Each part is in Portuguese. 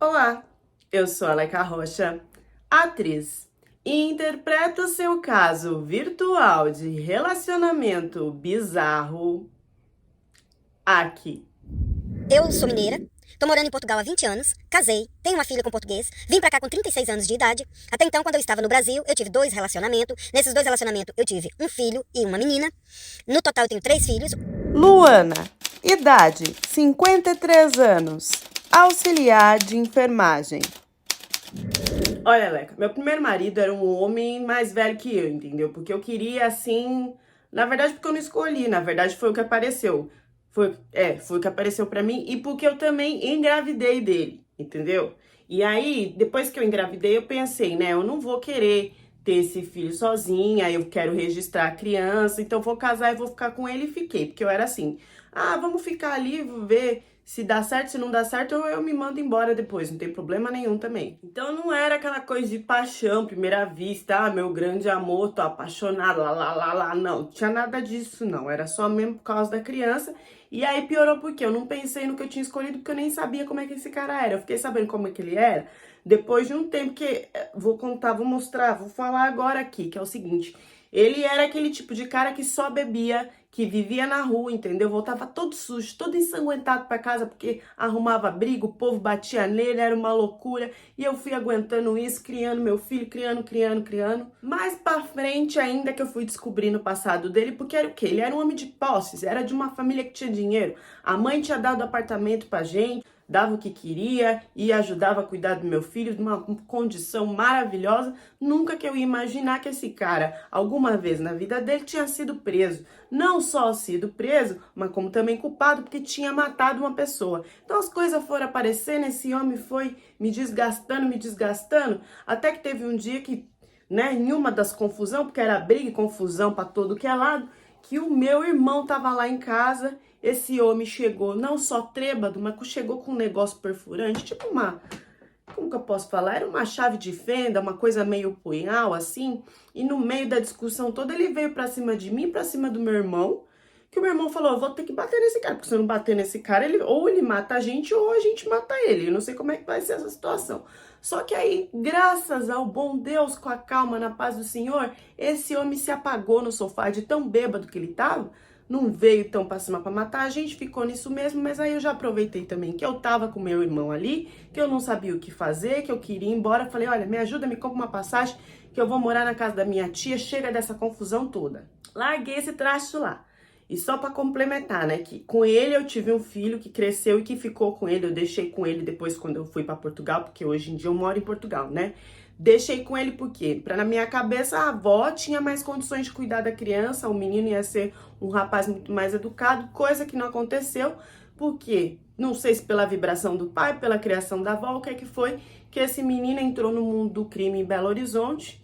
Olá, eu sou a Laika Rocha, atriz, e interpreto o seu caso virtual de relacionamento bizarro aqui. Eu sou mineira, tô morando em Portugal há 20 anos, casei, tenho uma filha com português, vim pra cá com 36 anos de idade. Até então, quando eu estava no Brasil, eu tive 2 relacionamentos. Nesses 2 relacionamentos, eu tive um filho e uma menina. No total, eu tenho 3 filhos. Luana, idade 53 anos, auxiliar de enfermagem. Olha, Leca, meu primeiro marido era um homem mais velho que eu, entendeu? Porque eu queria, assim... Na verdade, porque eu não escolhi, na verdade foi o que apareceu. Foi o que apareceu pra mim e porque eu também engravidei dele, entendeu? E aí, depois que eu engravidei, eu pensei, né? Eu não vou querer ter esse filho sozinha, eu quero registrar a criança, então vou casar e vou ficar com ele e fiquei. Porque eu era assim, vamos ficar ali, vou ver... Se dá certo, se não dá certo, eu me mando embora depois, não tem problema nenhum também. Então não era aquela coisa de paixão, primeira vista, meu grande amor, tô apaixonada, lá, não. Não tinha nada disso, não. Era só mesmo por causa da criança. E aí piorou porque eu não pensei no que eu tinha escolhido, porque eu nem sabia como é que esse cara era. Eu fiquei sabendo como é que ele era depois de um tempo que, vou contar, vou mostrar, vou falar agora aqui, que é o seguinte... Ele era aquele tipo de cara que só bebia, que vivia na rua, entendeu? Voltava todo sujo, todo ensanguentado pra casa, porque arrumava briga, o povo batia nele, era uma loucura. E eu fui aguentando isso, criando meu filho, criando. Mais pra frente ainda que eu fui descobrindo o passado dele, porque era o quê? Ele era um homem de posses, era de uma família que tinha dinheiro. A mãe tinha dado apartamento pra gente, dava o que queria e ajudava a cuidar do meu filho de uma condição maravilhosa. Nunca que eu ia imaginar que esse cara, alguma vez na vida dele, tinha sido preso. Não só sido preso, mas como também culpado porque tinha matado uma pessoa. Então as coisas foram aparecendo, esse homem foi me desgastando, até que teve um dia que, né, em uma das confusões, porque era briga e confusão para todo que é lado, que o meu irmão tava lá em casa. Esse homem chegou, não só trêbado, mas chegou com um negócio perfurante, tipo uma... Como que eu posso falar? Era uma chave de fenda, uma coisa meio punhal, assim. E no meio da discussão toda, ele veio pra cima de mim, pra cima do meu irmão. Que o meu irmão falou, eu vou ter que bater nesse cara. Porque se eu não bater nesse cara, ou ele mata a gente, ou a gente mata ele. Eu não sei como é que vai ser essa situação. Só que aí, graças ao bom Deus, com a calma, na paz do Senhor, esse homem se apagou no sofá de tão bêbado que ele tava. Não veio tão pra cima pra matar, a gente ficou nisso mesmo, mas aí eu já aproveitei também que eu tava com meu irmão ali, que eu não sabia o que fazer, que eu queria ir embora. Falei, olha, me ajuda, me compra uma passagem, que eu vou morar na casa da minha tia, chega dessa confusão toda. Larguei esse traste lá. E só pra complementar, né, que com ele eu tive um filho que cresceu e que ficou com ele, eu deixei com ele depois quando eu fui pra Portugal, porque hoje em dia eu moro em Portugal, né? Deixei com ele porque, pra na minha cabeça, a avó tinha mais condições de cuidar da criança, o menino ia ser um rapaz muito mais educado, coisa que não aconteceu, porque, não sei se pela vibração do pai, pela criação da avó, o que é que foi, que esse menino entrou no mundo do crime em Belo Horizonte,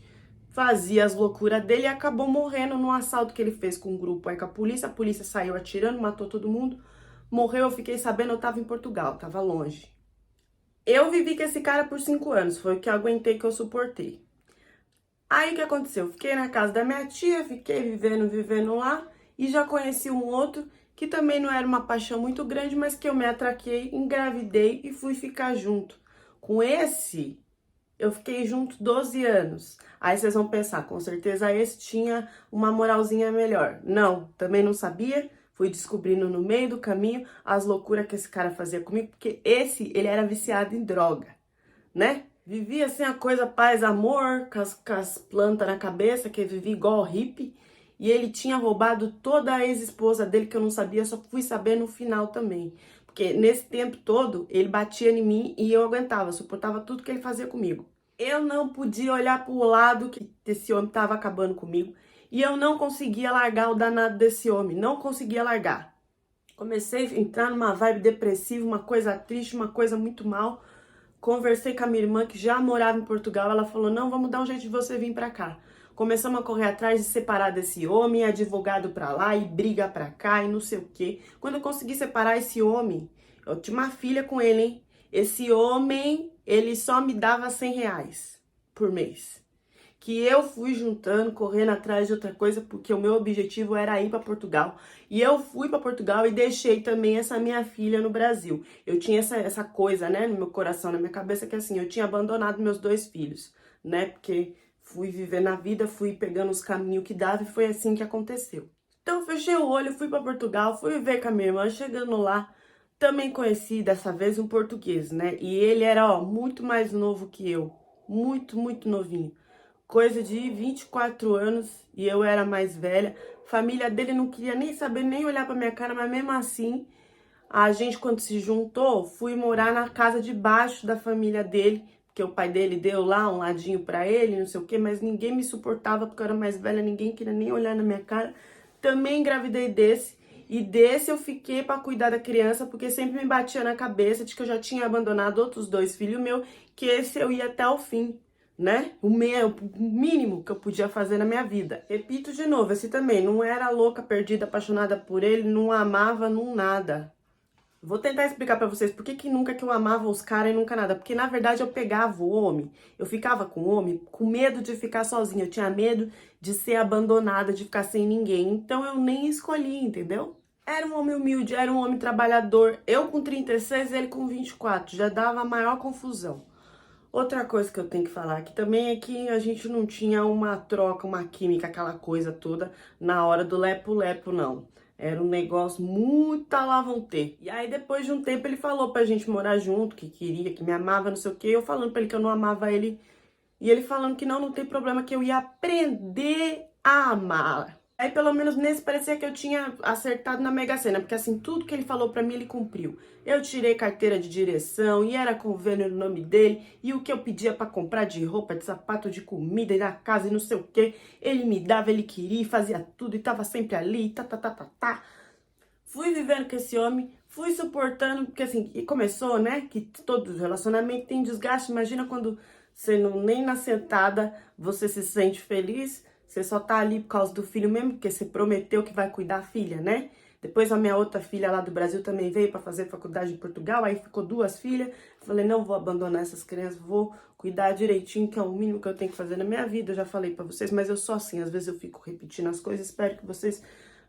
fazia as loucuras dele e acabou morrendo num assalto que ele fez com um grupo aí com a polícia saiu atirando, matou todo mundo, morreu, eu fiquei sabendo, eu tava em Portugal, tava longe. Eu vivi com esse cara por 5 anos, foi o que eu aguentei, que eu suportei. Aí o que aconteceu? Fiquei na casa da minha tia, fiquei vivendo lá e já conheci um outro que também não era uma paixão muito grande, mas que eu me atraquei, engravidei e fui ficar junto. Com esse, eu fiquei junto 12 anos. Aí vocês vão pensar, com certeza esse tinha uma moralzinha melhor. Não, também não sabia. Fui descobrindo no meio do caminho as loucuras que esse cara fazia comigo, porque ele era viciado em droga, né? Vivia assim a coisa paz, amor, com as plantas na cabeça, que vivia igual hippie. E ele tinha roubado toda a ex-esposa dele, que eu não sabia, só fui saber no final também. Porque nesse tempo todo, ele batia em mim e eu aguentava, suportava tudo que ele fazia comigo. Eu não podia olhar para o lado que esse homem estava acabando comigo. E eu não conseguia largar o danado desse homem, não conseguia largar. Comecei a entrar numa vibe depressiva, uma coisa triste, uma coisa muito mal. Conversei com a minha irmã que já morava em Portugal, ela falou, não, vamos dar um jeito de você vir pra cá. Começamos a correr atrás de separar desse homem, advogado pra lá e briga pra cá e não sei o quê. Quando eu consegui separar esse homem, eu tinha uma filha com ele, hein? Esse homem, ele só me dava R$ 100 por mês. que eu fui juntando, correndo atrás de outra coisa, porque o meu objetivo era ir para Portugal. E eu fui para Portugal e deixei também essa minha filha no Brasil. Eu tinha essa coisa, né, no meu coração, na minha cabeça, que assim, eu tinha abandonado meus 2 filhos, né, porque fui viver na vida, fui pegando os caminhos que dava e foi assim que aconteceu. Então eu fechei o olho, fui para Portugal, fui viver com a minha irmã, chegando lá, também conheci dessa vez um português, né, e ele era, ó, muito mais novo que eu, muito, muito novinho. Coisa de 24 anos e eu era mais velha. Família dele não queria nem saber, nem olhar pra minha cara, mas mesmo assim, a gente, quando se juntou, fui morar na casa de baixo da família dele, porque o pai dele deu lá um ladinho pra ele, não sei o quê, mas ninguém me suportava porque eu era mais velha, ninguém queria nem olhar na minha cara. Também engravidei desse, e desse eu fiquei pra cuidar da criança, porque sempre me batia na cabeça de que eu já tinha abandonado outros 2 filhos meus, que esse eu ia até o fim, né? O mínimo que eu podia fazer na minha vida. Repito de novo, esse também não era louca, perdida, apaixonada por ele, não amava, não nada. Vou tentar explicar pra vocês por que nunca que eu amava os caras e nunca nada. Porque na verdade eu pegava o homem, eu ficava com o homem com medo de ficar sozinha. Eu tinha medo de ser abandonada, de ficar sem ninguém. Então eu nem escolhi, entendeu? Era um homem humilde, era um homem trabalhador. Eu com 36, ele com 24. Já dava a maior confusão. Outra coisa que eu tenho que falar aqui também é que a gente não tinha uma troca, uma química, aquela coisa toda na hora do lepo-lepo, não. Era um negócio muito à la vontade. E aí, depois de um tempo, ele falou pra gente morar junto, que queria, que me amava, não sei o quê. Eu falando pra ele que eu não amava ele. E ele falando que não tem problema, que eu ia aprender a amar. Aí, pelo menos nesse, parecia que eu tinha acertado na Mega Sena, porque assim, tudo que ele falou pra mim, ele cumpriu. Eu tirei carteira de direção, e era convênio no nome dele, e o que eu pedia pra comprar de roupa, de sapato, de comida, e da casa, e não sei o quê, ele me dava, ele queria, fazia tudo, e tava sempre ali, tá. Fui vivendo com esse homem, fui suportando, porque assim, e começou, né, que todo relacionamento tem desgaste. Imagina quando você não, nem na sentada, você se sente feliz. Você só tá ali por causa do filho mesmo, porque você prometeu que vai cuidar da filha, né? Depois a minha outra filha lá do Brasil também veio para fazer faculdade em Portugal, aí ficou 2 filhas. Falei, não vou abandonar essas crianças, vou cuidar direitinho, que é o mínimo que eu tenho que fazer na minha vida. Eu já falei para vocês, mas eu sou assim, às vezes eu fico repetindo as coisas. Espero que vocês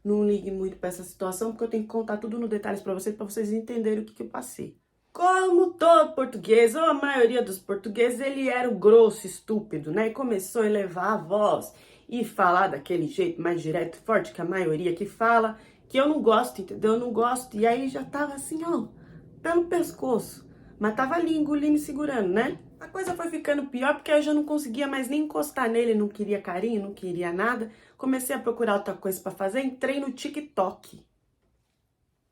não liguem muito para essa situação, porque eu tenho que contar tudo no detalhes para vocês entenderem o que eu passei. Como todo português, ou a maioria dos portugueses, ele era o grosso, estúpido, né? E começou a elevar a voz e falar daquele jeito mais direto e forte que a maioria que fala, que eu não gosto, entendeu? Eu não gosto. E aí já tava assim, ó, pelo pescoço. Mas tava ali engolindo e segurando, né? A coisa foi ficando pior porque eu já não conseguia mais nem encostar nele, não queria carinho, não queria nada. Comecei a procurar outra coisa pra fazer, entrei no TikTok.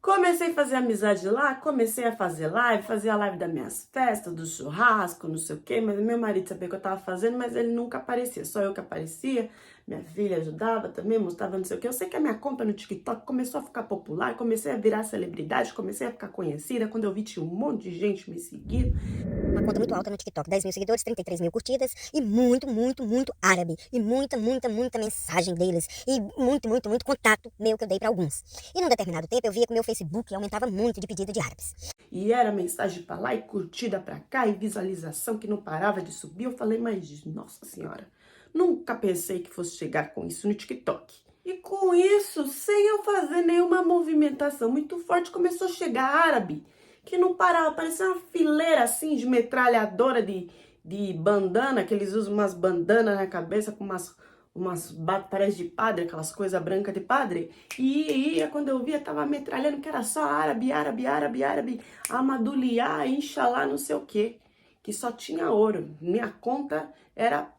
Comecei a fazer amizade lá, comecei a fazer live, fazia a live das minhas festas, do churrasco, não sei o quê, mas meu marido sabia que eu tava fazendo, mas ele nunca aparecia, só eu que aparecia, minha filha ajudava também, mostrava não sei o quê. Eu sei que a minha conta no TikTok começou a ficar popular, comecei a virar celebridade, comecei a ficar conhecida, quando eu vi tinha um monte de gente me seguindo. Uma conta muito alta no TikTok, 10 mil seguidores, 33 mil curtidas e muito, muito, muito árabe. E muita, muita, muita mensagem deles. E muito, muito, muito contato meu que eu dei pra alguns. E num determinado tempo eu via que o meu Facebook aumentava muito de pedido de árabes. E era mensagem pra lá e curtida pra cá e visualização que não parava de subir. Eu falei, mas nossa senhora, nunca pensei que fosse chegar com isso no TikTok. E com isso, sem eu fazer nenhuma movimentação muito forte, começou a chegar árabe, que não parava, parecia uma fileira assim de metralhadora de bandana, que eles usam umas bandanas na cabeça com umas parece de padre, aquelas coisas brancas de padre. E ia, quando eu via, tava metralhando, que era só árabe, Amaduliá, Inshallah, não sei o quê. Que só tinha ouro. Minha conta era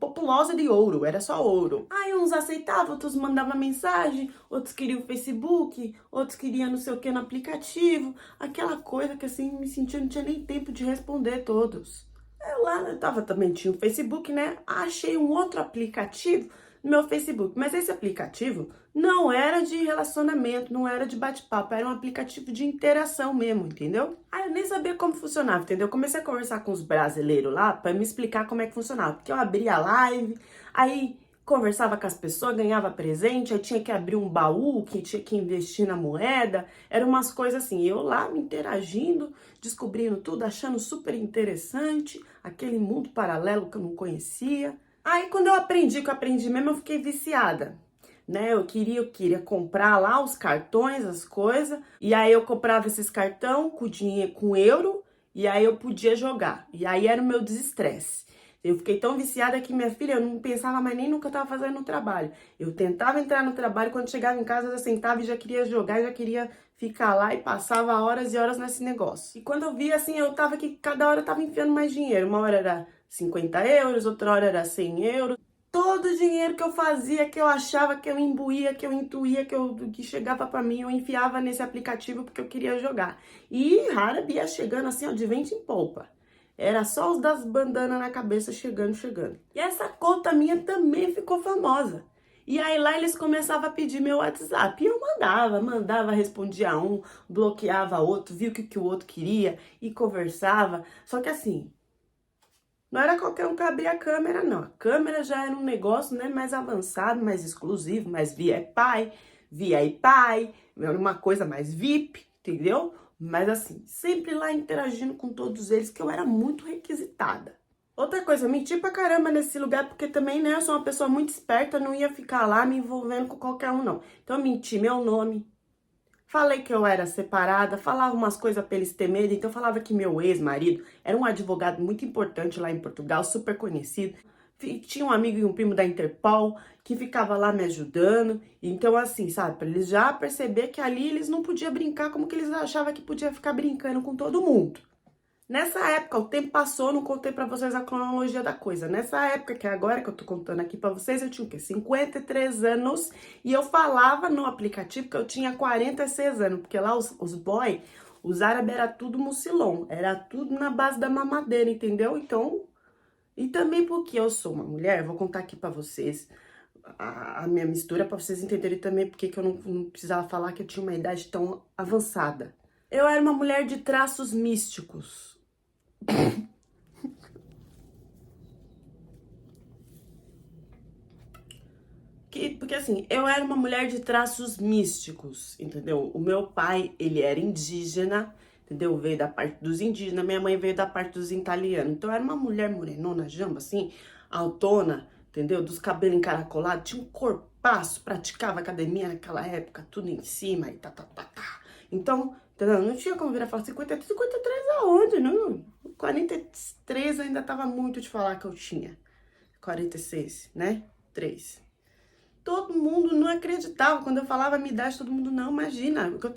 populosa de ouro, era só ouro. Aí uns aceitavam, outros mandavam mensagem, outros queriam o Facebook, outros queriam não sei o que no aplicativo. Aquela coisa que assim, me sentia, não tinha nem tempo de responder todos. Eu tava também, tinha o Facebook, né? Achei um outro aplicativo no meu Facebook. Mas esse aplicativo não era de relacionamento, não era de bate-papo, era um aplicativo de interação mesmo, entendeu? Aí eu nem sabia como funcionava, entendeu? Comecei a conversar com os brasileiros lá pra me explicar como é que funcionava. Porque eu abria a live, aí conversava com as pessoas, ganhava presente, aí tinha que abrir um baú, que tinha que investir na moeda, eram umas coisas assim, eu lá me interagindo, descobrindo tudo, achando super interessante, aquele mundo paralelo que eu não conhecia. Aí quando eu aprendi, que eu aprendi mesmo, eu fiquei viciada, né? Eu queria comprar lá os cartões, as coisas, e aí eu comprava esses cartão com dinheiro, com euro, e aí eu podia jogar, e aí era o meu desestresse. Eu fiquei tão viciada que, minha filha, eu não pensava mais nem no que eu tava fazendo no trabalho. Eu tentava entrar no trabalho, quando chegava em casa, eu sentava e já queria jogar, já queria ficar lá e passava horas e horas nesse negócio. E quando eu via, assim, eu tava que cada hora eu tava enfiando mais dinheiro. Uma hora era 50 euros, outra hora era 100 euros. Todo o dinheiro que eu fazia, que eu achava, que eu imbuía, que eu intuía, que chegava pra mim, eu enfiava nesse aplicativo porque eu queria jogar. E rara ia chegando assim, ó, de vento em polpa. Era só os das bandanas na cabeça chegando. E essa conta minha também ficou famosa. E aí lá eles começavam a pedir meu WhatsApp. E eu mandava, respondia um, bloqueava outro, via o que o outro queria e conversava. Só que assim, não era qualquer um que abria a câmera, não. A câmera já era um negócio, né, mais avançado, mais exclusivo, mais VIP, era uma coisa mais VIP, entendeu? Mas assim, sempre lá interagindo com todos eles, que eu era muito requisitada. Outra coisa, eu menti pra caramba nesse lugar, porque também, né, eu sou uma pessoa muito esperta, não ia ficar lá me envolvendo com qualquer um, não. Então eu menti meu nome, falei que eu era separada, falava umas coisas pra eles ter medo, então eu falava que meu ex-marido era um advogado muito importante lá em Portugal, super conhecido. Tinha um amigo e um primo da Interpol que ficava lá me ajudando. Então, assim, sabe, pra eles já perceber que ali eles não podiam brincar como que eles achavam que podia ficar brincando com todo mundo. Nessa época, o tempo passou, não contei pra vocês a cronologia da coisa. Nessa época, que é agora que eu tô contando aqui pra vocês, eu tinha o quê? 53 anos e eu falava no aplicativo que eu tinha 46 anos, porque lá os boy, os árabes era tudo mucilon, era tudo na base da mamadeira, entendeu? Então, e também porque eu sou uma mulher, vou contar aqui pra vocês a minha mistura, pra vocês entenderem também porque que eu não precisava falar que eu tinha uma idade tão avançada. Eu era uma mulher de traços místicos. Porque assim, eu era uma mulher de traços místicos, entendeu? O meu pai, ele era indígena, entendeu? Veio da parte dos indígenas, minha mãe veio da parte dos italianos. Então eu era uma mulher morenona, jamba, assim, altona, entendeu? Dos cabelos encaracolados, tinha um corpaço, praticava academia naquela época, tudo em cima e tá. Então, entendeu? Não tinha como virar e falar 53 aonde? Não, 43 ainda tava muito de falar que eu tinha. 46, né? 3. Todo mundo não acreditava. Quando eu falava a minha idade, todo mundo não imagina. Porque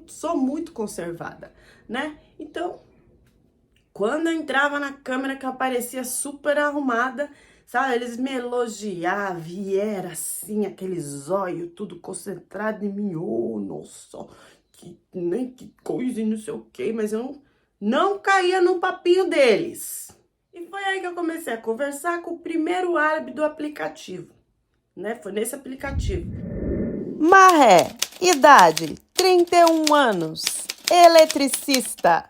sou muito conservada, né? Então, quando eu entrava na câmera que eu aparecia super arrumada, sabe? Eles me elogiavam e era assim, aquele zóio tudo concentrado em mim. Oh, nossa, que coisa e não sei o quê. Mas eu não caía no papinho deles. E foi aí que eu comecei a conversar com o primeiro árabe do aplicativo. Né? Foi nesse aplicativo. Marré, idade, 31 anos, eletricista.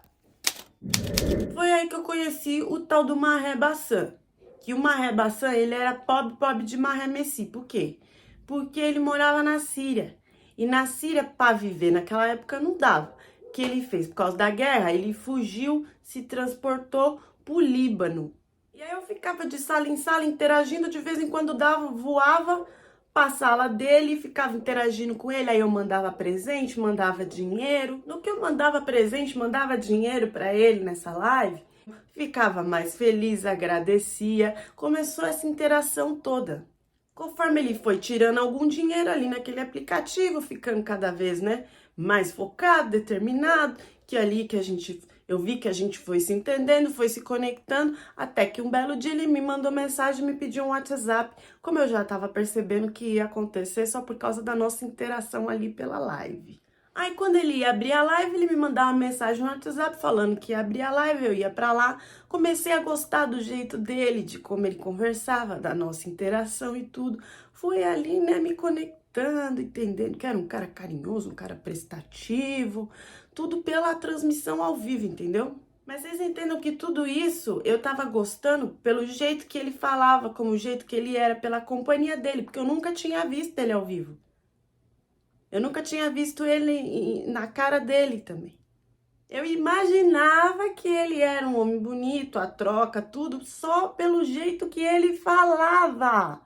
Foi aí que eu conheci o tal do Marré Bassan. Que o Marré Bassan, ele era pobre de Marré Messi. Por quê? Porque ele morava na Síria. E na Síria, para viver naquela época, não dava. O que ele fez? Por causa da guerra, ele fugiu, se transportou pro Líbano. E aí eu ficava de sala em sala interagindo, de vez em quando voava pra sala dele, ficava interagindo com ele, aí eu mandava presente, mandava dinheiro. No que eu mandava presente, mandava dinheiro pra ele nessa live, ficava mais feliz, agradecia, começou essa interação toda. Conforme ele foi tirando algum dinheiro ali naquele aplicativo, ficando cada vez, né, mais focado, determinado, que ali que eu vi que a gente foi se entendendo, foi se conectando, até que um belo dia ele me mandou mensagem, me pediu um WhatsApp, como eu já estava percebendo que ia acontecer só por causa da nossa interação ali pela live. Aí quando ele ia abrir a live, ele me mandava uma mensagem no WhatsApp falando que ia abrir a live, eu ia pra lá. Comecei a gostar do jeito dele, de como ele conversava, da nossa interação e tudo. Fui ali, né, me conectando, entendendo que era um cara carinhoso, um cara prestativo, tudo pela transmissão ao vivo, entendeu? Mas vocês entendam que tudo isso eu tava gostando pelo jeito que ele falava, como o jeito que ele era, pela companhia dele, porque eu nunca tinha visto ele ao vivo. Eu nunca tinha visto ele na cara dele também. Eu imaginava que ele era um homem bonito, a troca, tudo, só pelo jeito que ele falava.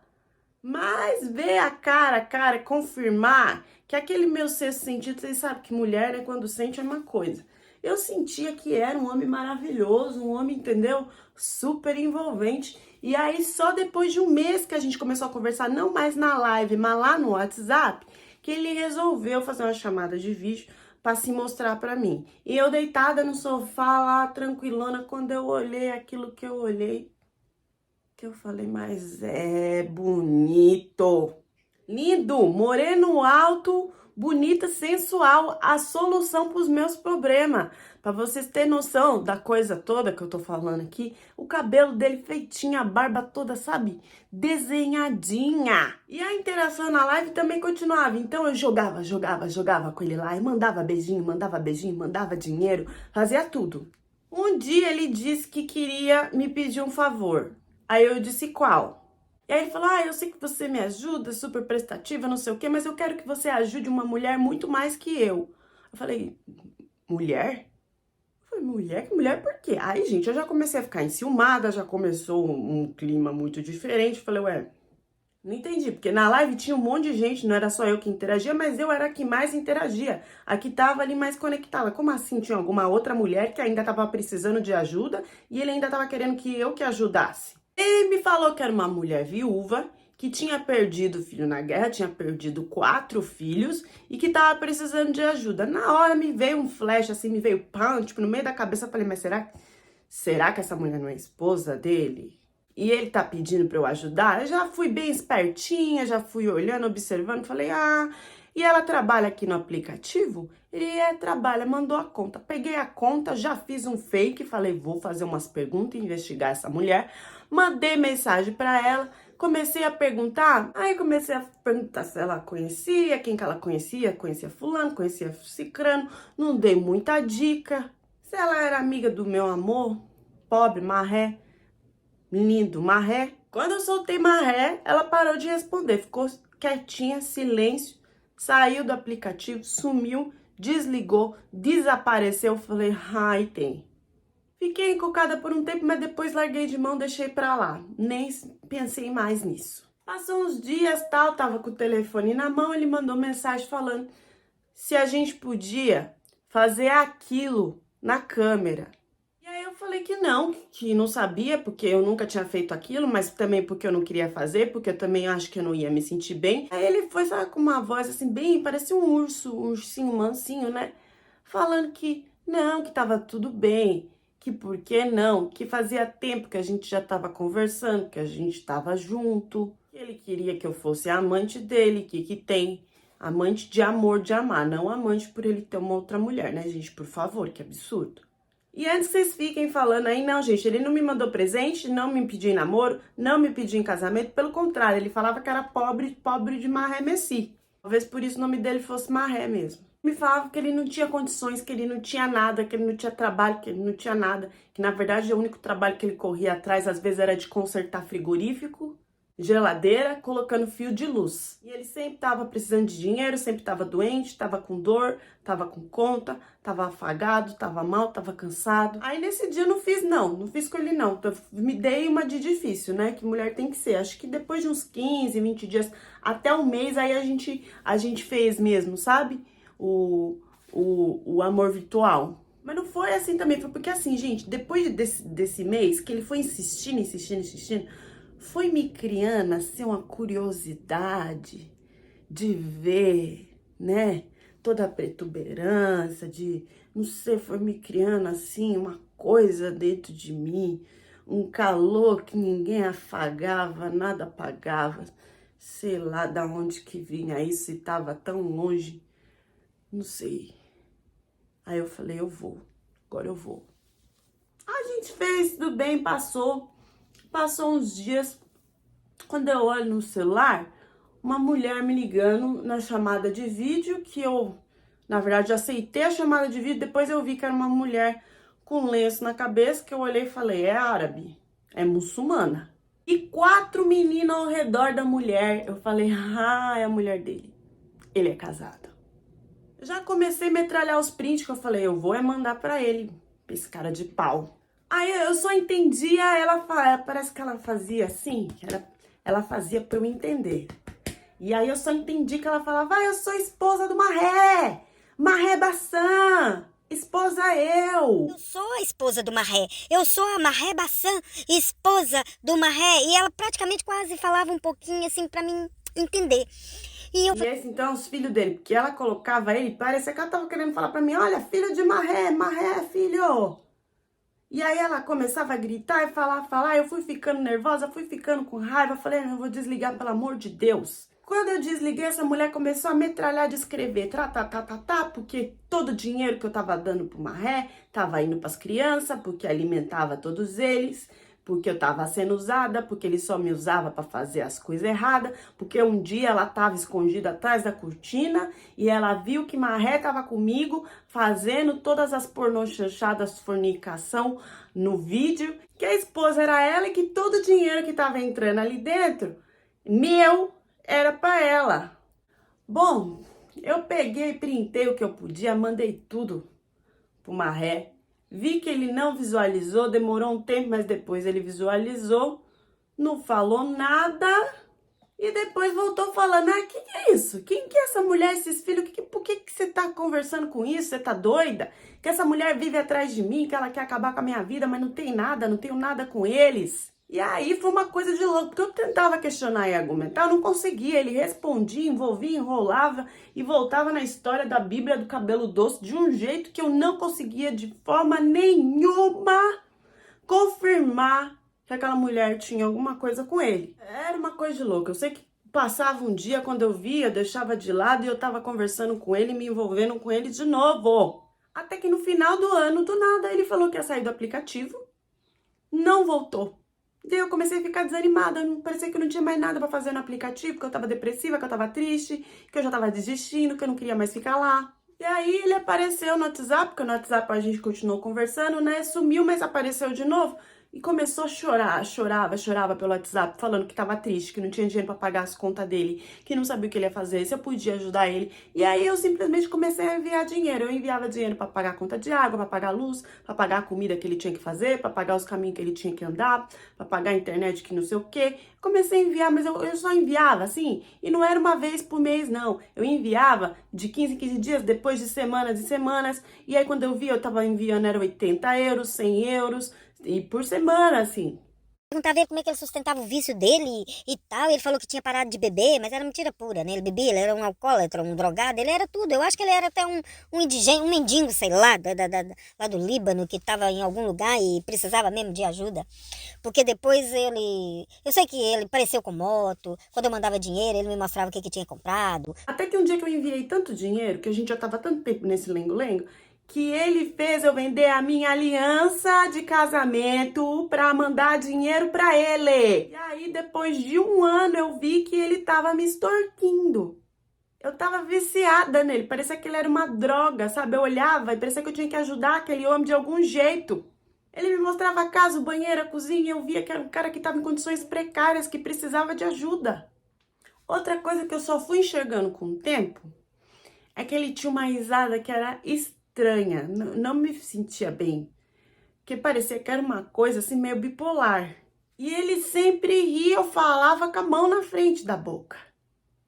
Mas ver a cara, confirmar que aquele meu sexto sentido, vocês sabem que mulher, né, quando sente é uma coisa. Eu sentia que era um homem maravilhoso, um homem, entendeu? Super envolvente. E aí, só depois de um mês que a gente começou a conversar, não mais na live, mas lá no WhatsApp, que ele resolveu fazer uma chamada de vídeo para se mostrar para mim. E eu deitada no sofá lá, tranquilona, quando eu olhei aquilo que eu olhei, que eu falei, mas é bonito, lindo, moreno alto, bonita, sensual, a solução para os meus problemas. Para vocês terem noção da coisa toda que eu tô falando aqui, o cabelo dele feitinho, a barba toda, sabe, desenhadinha. E a interação na live também continuava. Então eu jogava com ele lá e mandava beijinho, mandava dinheiro, fazia tudo. Um dia ele disse que queria me pedir um favor. Aí eu disse qual? E aí ele falou, eu sei que você me ajuda, super prestativa, não sei o quê, mas eu quero que você ajude uma mulher muito mais que eu. Eu falei, mulher? Eu falei, mulher? Mulher por quê? Aí, gente, eu já comecei a ficar enciumada, já começou um clima muito diferente. Eu falei, não entendi, porque na live tinha um monte de gente, não era só eu que interagia, mas eu era a que mais interagia, a que tava ali mais conectada. Como assim tinha alguma outra mulher que ainda tava precisando de ajuda e ele ainda tava querendo que eu que ajudasse? Ele me falou que era uma mulher viúva, que tinha perdido filho na guerra, tinha perdido 4 filhos e que tava precisando de ajuda. Na hora me veio um flash, assim, me veio pão, tipo, no meio da cabeça. Eu falei, mas será que essa mulher não é esposa dele? E ele tá pedindo pra eu ajudar? Eu já fui bem espertinha, já fui olhando, observando, falei, e ela trabalha aqui no aplicativo? Ele trabalha, mandou a conta. Peguei a conta, já fiz um fake, falei, vou fazer umas perguntas, investigar essa mulher. Mandei mensagem pra ela, comecei a perguntar, se ela conhecia, quem que ela conhecia fulano, conhecia cicrano, não dei muita dica. Se ela era amiga do meu amor, pobre, marré, lindo, marré. Quando eu soltei marré, ela parou de responder, ficou quietinha, silêncio, saiu do aplicativo, sumiu, desligou, desapareceu. Falei, tem. Fiquei encucada por um tempo, mas depois larguei de mão, deixei pra lá. Nem pensei mais nisso. Passou uns dias, tava com o telefone na mão, ele mandou mensagem falando se a gente podia fazer aquilo na câmera. E aí eu falei que não sabia, porque eu nunca tinha feito aquilo, mas também porque eu não queria fazer, porque eu também acho que eu não ia me sentir bem. Aí ele foi, sabe, com uma voz assim, bem, parecia um urso, um ursinho mansinho, né? Falando que não, que tava tudo bem, que por que não, que fazia tempo que a gente já tava conversando, que a gente tava junto, que ele queria que eu fosse a amante dele, que tem amante de amor, de amar, não amante por ele ter uma outra mulher, né, gente? Por favor, que absurdo. E antes que vocês fiquem falando aí, não, gente, ele não me mandou presente, não me pediu em namoro, não me pediu em casamento, pelo contrário, ele falava que era pobre de marré messi. Talvez por isso o nome dele fosse marré mesmo. Me falava que ele não tinha condições, que ele não tinha nada, que ele não tinha trabalho, que ele não tinha nada, que na verdade o único trabalho que ele corria atrás às vezes era de consertar frigorífico, geladeira, colocando fio de luz. E ele sempre tava precisando de dinheiro, sempre tava doente, tava com dor, tava com conta, tava afagado, tava mal, tava cansado. Aí nesse dia eu não fiz com ele não. Então, me dei uma de difícil, né? Que mulher tem que ser. Acho que depois de uns 15, 20 dias, até um mês, aí a gente fez mesmo, sabe? O amor virtual. Mas não foi assim também, foi porque assim, gente, depois desse mês, que ele foi insistindo, foi me criando, assim, uma curiosidade de ver, né, toda a protuberância, não sei, foi me criando, assim, uma coisa dentro de mim, um calor que ninguém afagava, nada apagava, sei lá da onde que vinha isso e tava tão longe, não sei. Aí eu falei, agora eu vou. A gente fez, tudo bem, passou uns dias, quando eu olho no celular, uma mulher me ligando na chamada de vídeo, que eu, na verdade, aceitei a chamada de vídeo, depois eu vi que era uma mulher com um lenço na cabeça, que eu olhei e falei, é árabe, é muçulmana. E 4 meninas ao redor da mulher. Eu falei, é a mulher dele. Ele é casado. Já comecei a metralhar os prints, que eu falei, eu vou mandar pra ele, esse cara de pau. Aí eu só entendia, parece que ela fazia assim, ela fazia pra eu entender. E aí eu só entendi que ela falava, eu sou esposa do Marré Bassan, esposa eu. Eu sou a esposa do Marré. Eu sou a Marré Bassan, esposa do Marré. E ela praticamente quase falava um pouquinho assim pra mim entender. E esse então é os filhos dele, porque ela colocava ele, parecia que ela tava querendo falar pra mim, olha, filho de Marré, filho. E aí ela começava a gritar e falar, eu fui ficando nervosa, fui ficando com raiva, falei, eu vou desligar, pelo amor de Deus. Quando eu desliguei, essa mulher começou a metralhar de escrever, porque todo o dinheiro que eu tava dando pro Marré tava indo pras crianças, porque alimentava todos eles, porque eu tava sendo usada, porque ele só me usava pra fazer as coisas erradas, porque um dia ela tava escondida atrás da cortina e ela viu que Marré tava comigo fazendo todas as pornochanchadas, fornicação no vídeo, que a esposa era ela e que todo o dinheiro que tava entrando ali dentro, meu, era pra ela. Bom, eu peguei, printei o que eu podia, mandei tudo pro Marré. Vi que ele não visualizou, demorou um tempo, mas depois ele visualizou, não falou nada e depois voltou falando, que é isso? Quem que é essa mulher, esses filhos? Por que você tá conversando com isso? Você tá doida? Que essa mulher vive atrás de mim, que ela quer acabar com a minha vida, mas não tem nada, não tenho nada com eles. E aí foi uma coisa de louco, porque eu tentava questionar e argumentar, eu não conseguia, ele respondia, envolvia, enrolava e voltava na história da Bíblia do cabelo doce de um jeito que eu não conseguia de forma nenhuma confirmar que aquela mulher tinha alguma coisa com ele. Era uma coisa de louco, eu sei que passava um dia, quando eu via, eu deixava de lado e eu tava conversando com ele, me envolvendo com ele de novo. Até que no final do ano, do nada, ele falou que ia sair do aplicativo, não voltou. Daí eu comecei a ficar desanimada, parecia que eu não tinha mais nada pra fazer no aplicativo, que eu tava depressiva, que eu tava triste, que eu já tava desistindo, que eu não queria mais ficar lá. E aí ele apareceu no WhatsApp, porque no WhatsApp a gente continuou conversando, né? Sumiu, mas apareceu de novo. E começou a chorar, chorava pelo WhatsApp, falando que tava triste, que não tinha dinheiro pra pagar as contas dele, que não sabia o que ele ia fazer, se eu podia ajudar ele. E aí eu simplesmente comecei a enviar dinheiro. Eu enviava dinheiro pra pagar a conta de água, pra pagar a luz, pra pagar a comida que ele tinha que fazer, pra pagar os caminhos que ele tinha que andar, pra pagar a internet que não sei o quê. Comecei a enviar, mas eu só enviava, assim, e não era uma vez por mês, não. Eu enviava de 15 em 15 dias, depois de semanas e semanas, e aí quando eu via, eu tava enviando, era 80 euros, 100 euros, e por semana, assim. Perguntava ele como é que ele sustentava o vício dele e tal. Ele falou que tinha parado de beber, mas era mentira pura, né? Ele bebia, ele era um alcoólatra, um drogado, ele era tudo. Eu acho que ele era até um indigente, um mendigo, sei lá, lá do Líbano, que estava em algum lugar e precisava mesmo de ajuda. Porque depois ele... Eu sei que ele apareceu com moto, quando eu mandava dinheiro, ele me mostrava o que tinha comprado. Até que um dia que eu enviei tanto dinheiro, que a gente já tava tanto tempo nesse lengo-lengo, que ele fez eu vender a minha aliança de casamento pra mandar dinheiro pra ele. E aí, depois de um ano, eu vi que ele tava me extorquindo. Eu tava viciada nele, parecia que ele era uma droga, sabe? Eu olhava e parecia que eu tinha que ajudar aquele homem de algum jeito. Ele me mostrava a casa, o banheiro, a cozinha, e eu via que era um cara que tava em condições precárias, que precisava de ajuda. Outra coisa que eu só fui enxergando com o tempo é que ele tinha uma risada que era estranha, não me sentia bem, que parecia que era uma coisa assim meio bipolar. E ele sempre ria ou falava com a mão na frente da boca,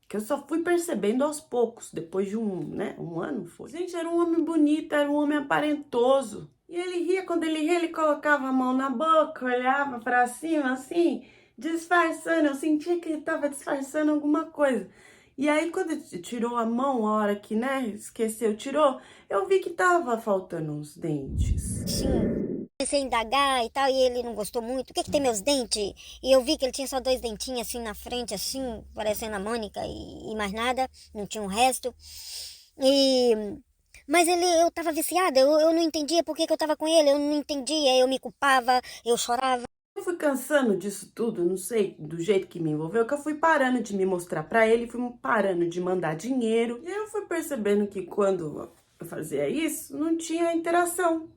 que eu só fui percebendo aos poucos, depois de um ano foi. Gente, era um homem bonito, era um homem aparentoso. E ele ria, quando ele ria, ele colocava a mão na boca, olhava pra cima assim, disfarçando. Eu sentia que ele tava disfarçando alguma coisa. E aí, quando ele tirou a mão, a hora que, esqueceu, tirou, eu vi que tava faltando uns dentes. Sim. Comecei a indagar e tal, e ele não gostou muito. O que tem meus dentes? E eu vi que ele tinha só 2 dentinhos assim na frente, assim, parecendo a Mônica, e mais nada, não tinha um resto. Mas eu tava viciada, eu não entendia por que eu tava com ele, eu não entendia, eu me culpava, eu chorava. Eu fui cansando disso tudo, não sei, do jeito que me envolveu, que eu fui parando de me mostrar pra ele, fui parando de mandar dinheiro. E eu fui percebendo que quando eu fazia isso, não tinha interação.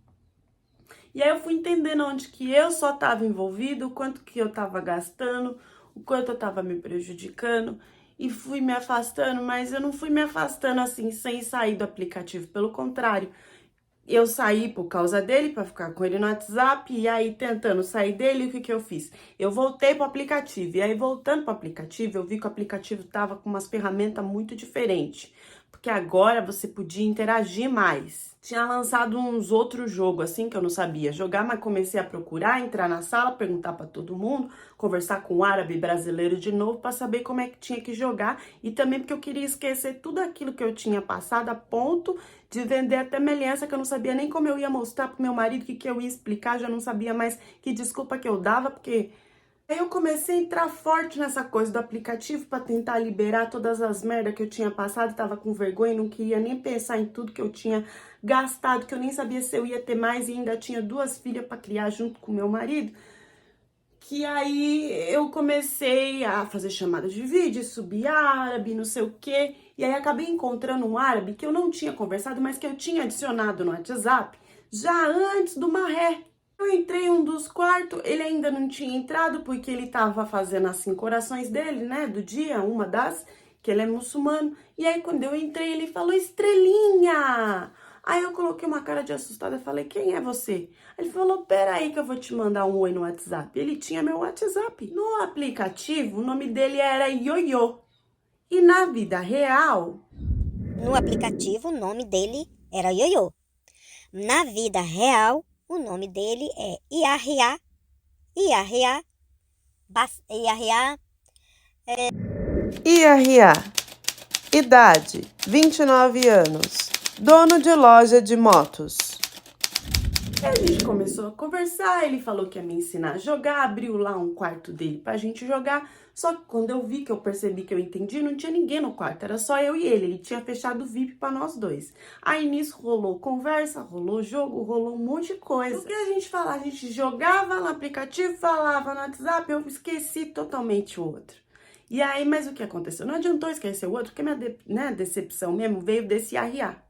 E aí eu fui entendendo onde que eu só estava envolvido, o quanto que eu estava gastando, o quanto eu estava me prejudicando. E fui me afastando, mas eu não fui me afastando assim, sem sair do aplicativo. Pelo contrário, eu saí por causa dele, para ficar com ele no WhatsApp, e aí tentando sair dele, o que que eu fiz? Eu voltei pro aplicativo, e aí voltando pro aplicativo, eu vi que o aplicativo tava com umas ferramentas muito diferentes, porque agora você podia interagir mais. Tinha lançado uns outros jogos, assim, que eu não sabia jogar, mas comecei a procurar, entrar na sala, perguntar para todo mundo, conversar com o árabe brasileiro de novo, para saber como é que tinha que jogar, e também porque eu queria esquecer tudo aquilo que eu tinha passado a ponto de vender a temelhança, que eu não sabia nem como eu ia mostrar pro meu marido, o que eu ia explicar, já não sabia mais que desculpa que eu dava, porque aí eu comecei a entrar forte nessa coisa do aplicativo para tentar liberar todas as merdas que eu tinha passado, tava com vergonha, não queria nem pensar em tudo que eu tinha gastado, que eu nem sabia se eu ia ter mais e ainda tinha 2 filhas para criar junto com meu marido. Que aí eu comecei a fazer chamadas de vídeo, subir árabe, não sei o quê. E aí acabei encontrando um árabe que eu não tinha conversado, mas que eu tinha adicionado no WhatsApp já antes do maré. Eu entrei em um dos quartos, ele ainda não tinha entrado porque ele tava fazendo as 5 orações dele, né, do dia, uma das, que ele é muçulmano. E aí quando eu entrei, ele falou, estrelinha! Aí eu coloquei uma cara de assustada e falei, quem é você? Ele falou, peraí que eu vou te mandar um oi no WhatsApp. Ele tinha meu WhatsApp. No aplicativo, o nome dele era Ioiô. E na vida real... No aplicativo, o nome dele era Ioiô. Na vida real, o nome dele é Iarriá. Iarriá. Iarriá. Iarriá. Idade, 29 anos. Dono de loja de motos. A gente começou a conversar, ele falou que ia me ensinar a jogar, abriu lá um quarto dele pra gente jogar. Só que quando eu vi, que eu percebi que eu entendi, não tinha ninguém no quarto, era só eu e ele tinha fechado o VIP pra nós dois. Aí nisso rolou conversa, rolou jogo, rolou um monte de coisa. O que a gente falava? A gente jogava no aplicativo, falava no WhatsApp, eu esqueci totalmente o outro. E aí, mas o que aconteceu? Não adiantou esquecer o outro, porque minha decepção mesmo veio desse arriar.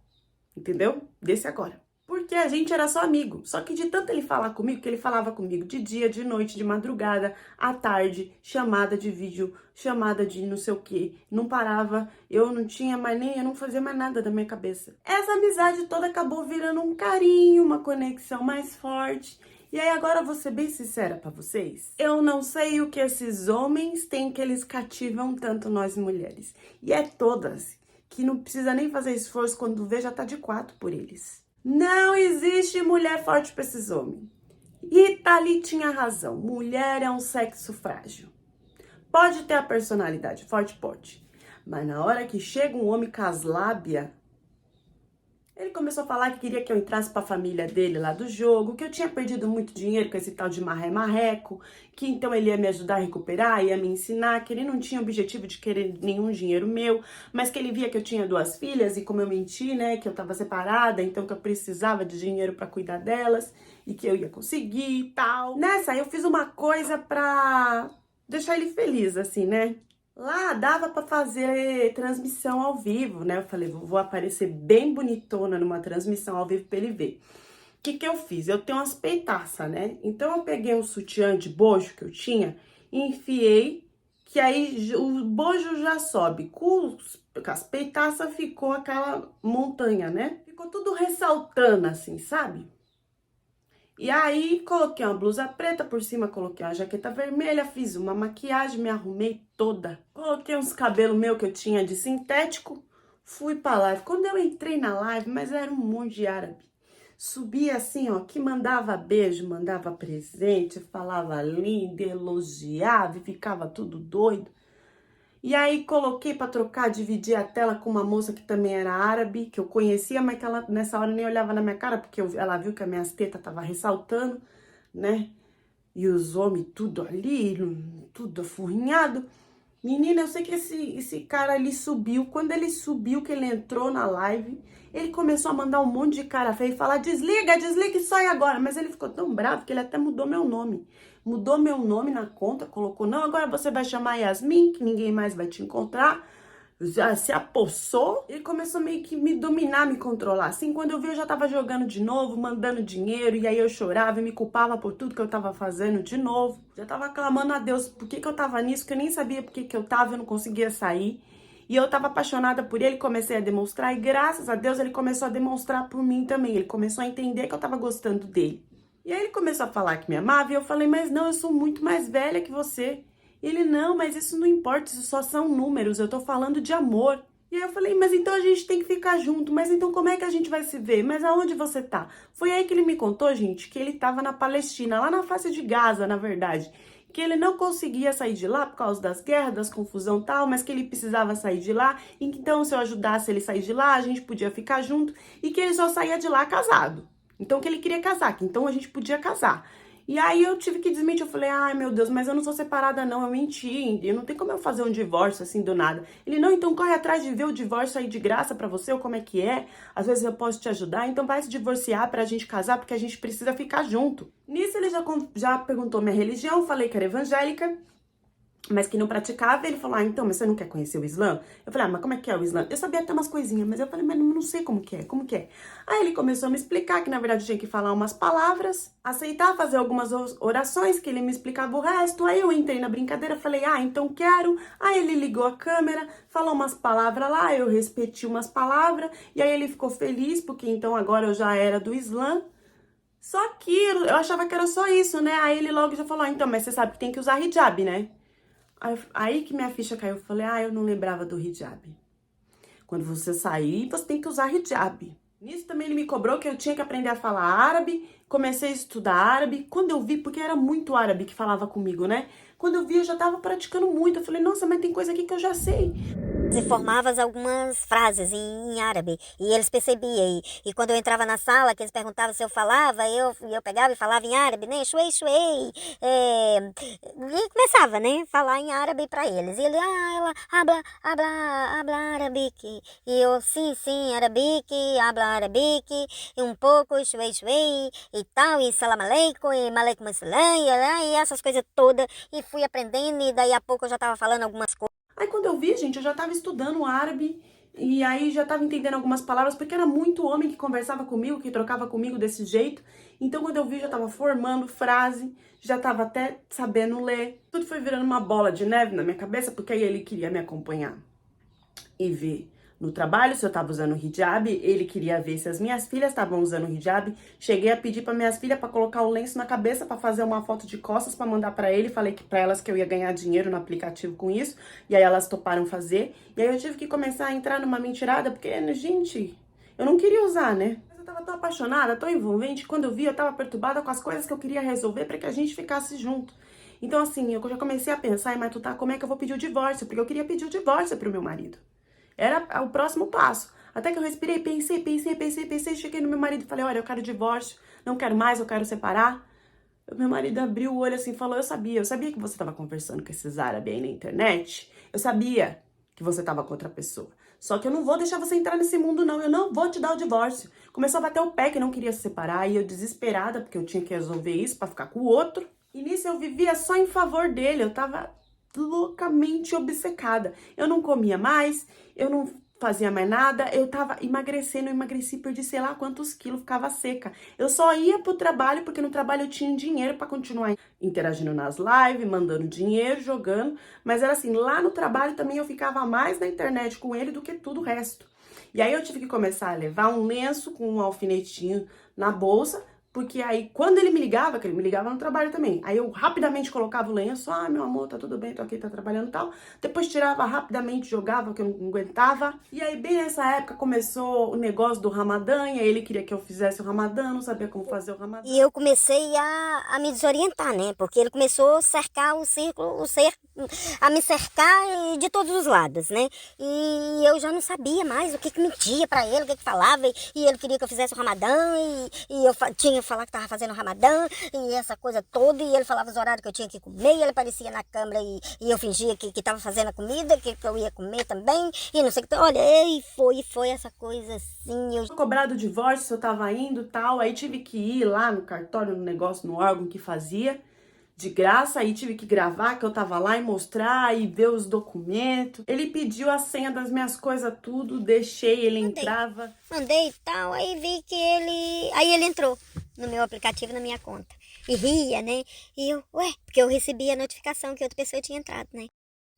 Entendeu? Desse agora. Porque a gente era só amigo. Só que de tanto ele falar comigo, que ele falava comigo de dia, de noite, de madrugada, à tarde, chamada de vídeo, chamada de não sei o quê. Não parava, eu não tinha mais nem, eu não fazia mais nada da minha cabeça. Essa amizade toda acabou virando um carinho, uma conexão mais forte. E aí agora eu vou ser bem sincera pra vocês. Eu não sei o que esses homens têm que eles cativam tanto nós mulheres. E é todas. Que não precisa nem fazer esforço, quando vê já tá de 4 por eles. Não existe mulher forte para esses homens. E Thalita tinha razão, mulher é um sexo frágil. Pode ter a personalidade forte, pode. Mas na hora que chega um homem com as lábias, ele começou a falar que queria que eu entrasse para a família dele lá do jogo, que eu tinha perdido muito dinheiro com esse tal de marreco, que então ele ia me ajudar a recuperar, ia me ensinar, que ele não tinha objetivo de querer nenhum dinheiro meu, mas que ele via que eu tinha 2 filhas e como eu menti, né, que eu tava separada, então que eu precisava de dinheiro para cuidar delas e que eu ia conseguir e tal. Nessa, eu fiz uma coisa pra deixar ele feliz, assim, né? Lá dava pra fazer transmissão ao vivo, né? Eu falei, vou aparecer bem bonitona numa transmissão ao vivo pra ele ver. O que que eu fiz? Eu tenho umas peitaças, né? Então eu peguei um sutiã de bojo que eu tinha e enfiei, que aí o bojo já sobe. Com as peitaças ficou aquela montanha, né? Ficou tudo ressaltando assim, sabe? E aí, coloquei uma blusa preta por cima, coloquei uma jaqueta vermelha, fiz uma maquiagem, me arrumei toda. Coloquei uns cabelos meus que eu tinha de sintético, fui pra live. Quando eu entrei na live, mas era um monte de árabe. Subia assim, ó, que mandava beijo, mandava presente, falava lindo, elogiava e ficava tudo doido. E aí coloquei pra trocar, dividir a tela com uma moça que também era árabe, que eu conhecia, mas que ela nessa hora nem olhava na minha cara, porque ela viu que as minhas tetas tava ressaltando, né? E os homens tudo ali, tudo afurrinhado. Menina, eu sei que esse cara ali subiu. Quando ele subiu, que ele entrou na live, ele começou a mandar um monte de cara feio e falar, desliga, desliga e sai agora. Mas ele ficou tão bravo que ele até mudou meu nome. Mudou meu nome na conta, colocou, não, agora você vai chamar Yasmin, que ninguém mais vai te encontrar. já se apossou, ele começou meio que me dominar, me controlar. Assim, quando eu vi, eu já tava jogando de novo, mandando dinheiro, e aí eu chorava e me culpava por tudo que eu tava fazendo de novo. Já tava clamando a Deus por que eu tava nisso, que eu nem sabia por que eu tava, eu não conseguia sair. E eu tava apaixonada por ele, comecei a demonstrar, e graças a Deus ele começou a demonstrar por mim também. Ele começou a entender que eu tava gostando dele. E aí ele começou a falar que me amava, e eu falei, mas não, eu sou muito mais velha que você. E ele, não, mas isso não importa, isso só são números, eu tô falando de amor. E aí eu falei, mas então a gente tem que ficar junto, mas então como é que a gente vai se ver? Mas aonde você tá? Foi aí que ele me contou, gente, que ele tava na Palestina, lá na faixa de Gaza, na verdade. Que ele não conseguia sair de lá por causa das guerras, das confusão e tal, mas que ele precisava sair de lá, e que então se eu ajudasse ele a sair de lá, a gente podia ficar junto, e que ele só saía de lá casado. Então que ele queria casar, que então a gente podia casar. E aí eu tive que desmentir, eu falei, ai meu Deus, mas eu não sou separada não, eu menti, não tem como eu fazer um divórcio assim do nada. Ele, não, então corre atrás de ver o divórcio aí de graça pra você, ou como é que é, às vezes eu posso te ajudar, então vai se divorciar pra gente casar, porque a gente precisa ficar junto. Nisso ele já perguntou minha religião, falei que era evangélica, mas que não praticava, ele falou, então, mas você não quer conhecer o Islã? Eu falei, mas como é que é o Islã? Eu sabia até umas coisinhas, mas eu falei, mas não sei como que é. Aí ele começou a me explicar que, na verdade, eu tinha que falar umas palavras, aceitar, fazer algumas orações, que ele me explicava o resto. Aí eu entrei na brincadeira, falei, então quero. Aí ele ligou a câmera, falou umas palavras lá, eu repeti umas palavras, e aí ele ficou feliz, porque então agora eu já era do Islã. Só que eu achava que era só isso, né? Aí ele logo já falou, então, mas você sabe que tem que usar hijab, né? Aí que minha ficha caiu, eu falei, eu não lembrava do hijab. Quando você sair, você tem que usar hijab. Nisso também ele me cobrou que eu tinha que aprender a falar árabe, comecei a estudar árabe. Quando eu vi, porque era muito árabe que falava comigo, né? Quando eu vi, eu já tava praticando muito. Eu falei, nossa, mas tem coisa aqui que eu já sei. Você formava algumas frases em árabe e eles percebiam. E quando eu entrava na sala, que eles perguntavam se eu falava, eu pegava e falava em árabe, né? Shuei, shuei. E começava, né? Falar em árabe para eles. E ele, ela habla arabique. E eu, sim, arabique, habla arabique. E um pouco, shuei, shuei. E tal, e salam aleikum, e maleikum assalam, e essas coisas todas. E fui aprendendo, e daí a pouco eu já tava falando algumas coisas. Aí quando eu vi, gente, eu já tava estudando árabe e aí já tava entendendo algumas palavras, porque era muito homem que conversava comigo, que trocava comigo desse jeito. Então quando eu vi, já tava formando frase, já tava até sabendo ler. Tudo foi virando uma bola de neve na minha cabeça, porque aí ele queria me acompanhar e ver no trabalho se eu tava usando hijab, ele queria ver se as minhas filhas estavam usando hijab. Cheguei a pedir para minhas filhas para colocar o lenço na cabeça para fazer uma foto de costas para mandar para ele. Falei que para elas que eu ia ganhar dinheiro no aplicativo com isso, e aí elas toparam fazer. E aí eu tive que começar a entrar numa mentirada, porque, gente, eu não queria usar, né? Mas eu tava tão apaixonada, tão envolvente, quando eu vi, eu tava perturbada com as coisas que eu queria resolver para que a gente ficasse junto. Então, assim, eu já comecei a pensar, mas como é que eu vou pedir o divórcio? Porque eu queria pedir o divórcio pro meu marido. Era o próximo passo. Até que eu respirei, pensei, cheguei no meu marido e falei, olha, eu quero divórcio, não quero mais, eu quero separar. Meu marido abriu o olho assim e falou, eu sabia que você estava conversando com esses árabes aí na internet, eu sabia que você estava com outra pessoa. Só que eu não vou deixar você entrar nesse mundo não, eu não vou te dar o divórcio. Começou a bater o pé que não queria se separar, e eu desesperada, porque eu tinha que resolver isso pra ficar com o outro. E nisso eu vivia só em favor dele, eu tava loucamente obcecada. Eu não comia mais, eu não fazia mais nada, eu tava emagrecendo, eu emagreci, perdi sei lá quantos quilos, ficava seca. Eu só ia pro trabalho, porque no trabalho eu tinha dinheiro pra continuar interagindo nas lives, mandando dinheiro, jogando, mas era assim, lá no trabalho também eu ficava mais na internet com ele do que tudo o resto. E aí eu tive que começar a levar um lenço com um alfinetinho na bolsa, porque aí, quando ele me ligava, que ele me ligava no trabalho também, aí eu rapidamente colocava o lenço, meu amor, tá tudo bem, tô aqui, tá trabalhando e tal. Depois tirava rapidamente, jogava, que eu não aguentava. E aí, bem nessa época, começou o negócio do Ramadã, e aí ele queria que eu fizesse o Ramadã, não sabia como fazer o Ramadã. E eu comecei a me desorientar, né? Porque ele começou a cercar o círculo, a me cercar de todos os lados, né? E eu já não sabia mais o que mentia pra ele, o que falava, e ele queria que eu fizesse o Ramadã, e eu tinha que falar que tava fazendo o Ramadã, e essa coisa toda, e ele falava os horários que eu tinha que comer, e ele aparecia na câmera e eu fingia que tava fazendo a comida, que eu ia comer também, e não sei o que. Olha, e foi essa coisa assim. Eu cobrado o divórcio, eu tava indo e tal, aí tive que ir lá no cartório, no negócio, no órgão que fazia de graça, aí tive que gravar que eu tava lá e mostrar e ver os documentos. Ele pediu a senha das minhas coisas tudo, deixei, ele entrava. Mandei e tal, aí vi que ele entrou no meu aplicativo, na minha conta. E ria, né? E eu, porque eu recebi a notificação que outra pessoa tinha entrado, né?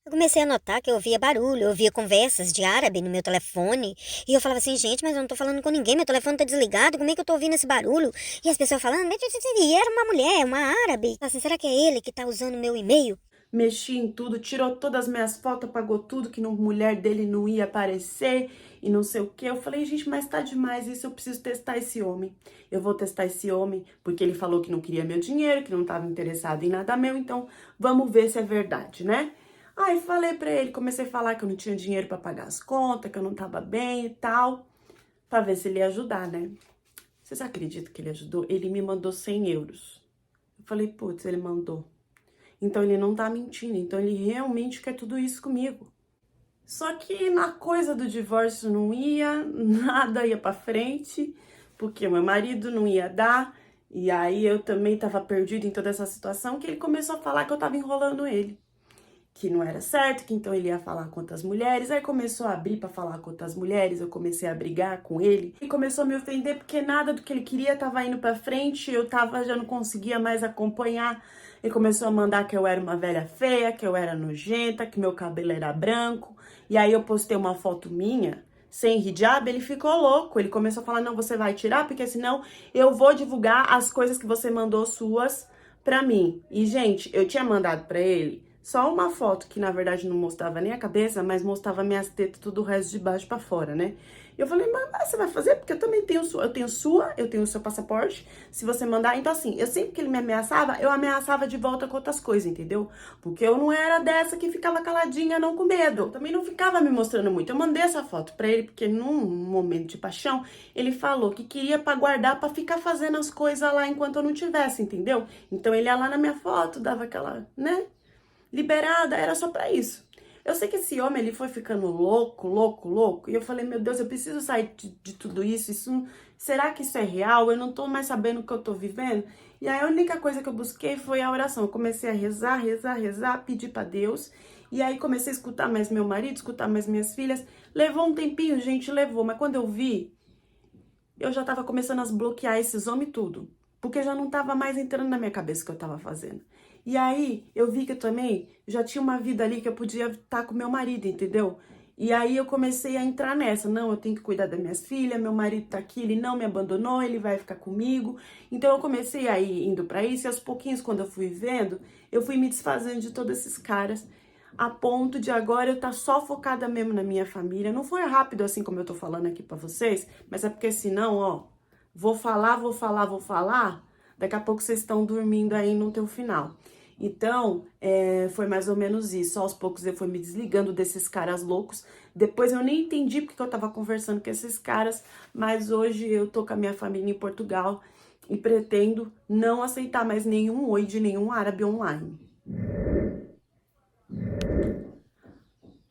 Eu comecei a notar que eu ouvia barulho, eu ouvia conversas de árabe no meu telefone. E eu falava assim, gente, mas eu não tô falando com ninguém, meu telefone tá desligado, como é que eu tô ouvindo esse barulho? E as pessoas falando, e era uma mulher, uma árabe. Assim, será que é ele que tá usando meu e-mail? Mexi em tudo, tirou todas as minhas fotos, apagou tudo, que no mulher dele não ia aparecer e não sei o que. Eu falei, gente, mas tá demais isso, eu preciso testar esse homem. Eu vou testar esse homem, porque ele falou que não queria meu dinheiro, que não tava interessado em nada meu, então vamos ver se é verdade, né? Aí falei pra ele, comecei a falar que eu não tinha dinheiro pra pagar as contas, que eu não tava bem e tal, pra ver se ele ia ajudar, né? Vocês acreditam que ele ajudou? Ele me mandou 100 euros. Eu falei, putz, ele mandou. Então ele não tá mentindo, então ele realmente quer tudo isso comigo. Só que na coisa do divórcio não ia, nada ia pra frente, porque meu marido não ia dar, e aí eu também tava perdida em toda essa situação, que ele começou a falar que eu tava enrolando ele. Que não era certo, que então ele ia falar com outras mulheres, aí começou a abrir pra falar com outras mulheres, eu comecei a brigar com ele, e começou a me ofender porque nada do que ele queria tava indo pra frente, já não conseguia mais acompanhar. Ele começou a mandar que eu era uma velha feia, que eu era nojenta, que meu cabelo era branco, e aí eu postei uma foto minha, sem hijab, ele ficou louco, ele começou a falar, não, você vai tirar, porque senão eu vou divulgar as coisas que você mandou suas pra mim. E, gente, eu tinha mandado pra ele só uma foto que, na verdade, não mostrava nem a cabeça, mas mostrava minhas tetas, tudo o resto de baixo pra fora, né? E eu falei, mas você vai fazer? Porque eu também tenho eu tenho o seu passaporte, se você mandar. Então, assim, eu sempre que ele me ameaçava, eu ameaçava de volta com outras coisas, entendeu? Porque eu não era dessa que ficava caladinha, não com medo. Eu também não ficava me mostrando muito. Eu mandei essa foto pra ele, porque num momento de paixão, ele falou que queria pra guardar, pra ficar fazendo as coisas lá enquanto eu não tivesse, entendeu? Então, ele ia lá na minha foto, dava aquela, né? Liberada, era só pra isso. Eu sei que esse homem, ele foi ficando louco, louco, louco, e eu falei, meu Deus, eu preciso sair de tudo isso, será que isso é real? Eu não tô mais sabendo o que eu tô vivendo? E aí a única coisa que eu busquei foi a oração. Eu comecei a rezar, rezar, rezar, pedir pra Deus, e aí comecei a escutar mais meu marido, escutar mais minhas filhas. Levou um tempinho, gente, levou, mas quando eu vi, eu já tava começando a bloquear esses homens tudo, porque já não tava mais entrando na minha cabeça o que eu tava fazendo. E aí, eu vi que eu também já tinha uma vida ali que eu podia estar com meu marido, entendeu? E aí eu comecei a entrar nessa, não, eu tenho que cuidar das minhas filhas, meu marido tá aqui, ele não me abandonou, ele vai ficar comigo. Então eu comecei a ir indo pra isso, e aos pouquinhos, quando eu fui vendo, eu fui me desfazendo de todos esses caras, a ponto de agora eu estar só focada mesmo na minha família. Não foi rápido assim como eu tô falando aqui pra vocês, mas é porque senão, ó, vou falar, daqui a pouco vocês estão dormindo aí no teu final. Então, foi mais ou menos isso. Aos poucos eu fui me desligando desses caras loucos. Depois eu nem entendi porque eu tava conversando com esses caras, mas hoje eu tô com a minha família em Portugal e pretendo não aceitar mais nenhum oi de nenhum árabe online.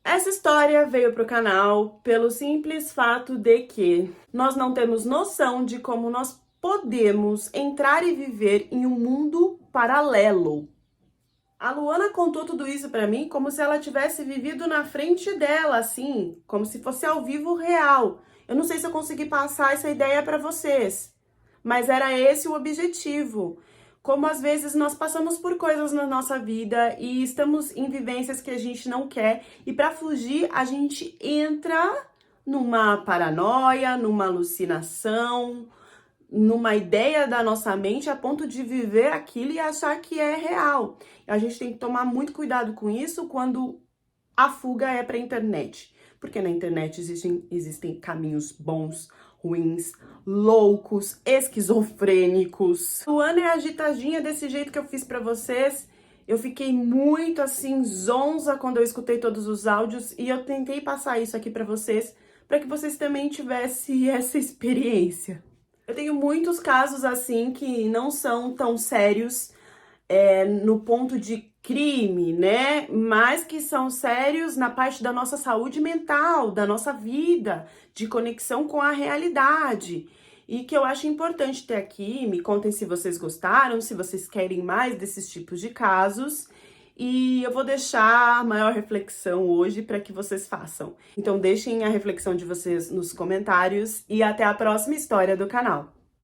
Essa história veio pro canal pelo simples fato de que nós não temos noção de como nós podemos entrar e viver em um mundo paralelo. A Luana contou tudo isso pra mim como se ela tivesse vivido na frente dela, assim, como se fosse ao vivo real. Eu não sei se eu consegui passar essa ideia pra vocês, mas era esse o objetivo. Como às vezes nós passamos por coisas na nossa vida e estamos em vivências que a gente não quer, e pra fugir a gente entra numa paranoia, numa alucinação, numa ideia da nossa mente a ponto de viver aquilo e achar que é real. A gente tem que tomar muito cuidado com isso quando a fuga é para a internet. Porque na internet existem caminhos bons, ruins, loucos, esquizofrênicos. Luana é agitadinha desse jeito que eu fiz para vocês. Eu fiquei muito assim zonza quando eu escutei todos os áudios e eu tentei passar isso aqui para que vocês também tivessem essa experiência. Eu tenho muitos casos assim que não são tão sérios no ponto de crime, né? Mas que são sérios na parte da nossa saúde mental, da nossa vida, de conexão com a realidade. e que eu acho importante ter aqui. Me contem se vocês gostaram, se vocês querem mais desses tipos de casos. E eu vou deixar a maior reflexão hoje para que vocês façam. Então deixem a reflexão de vocês nos comentários e até a próxima história do canal.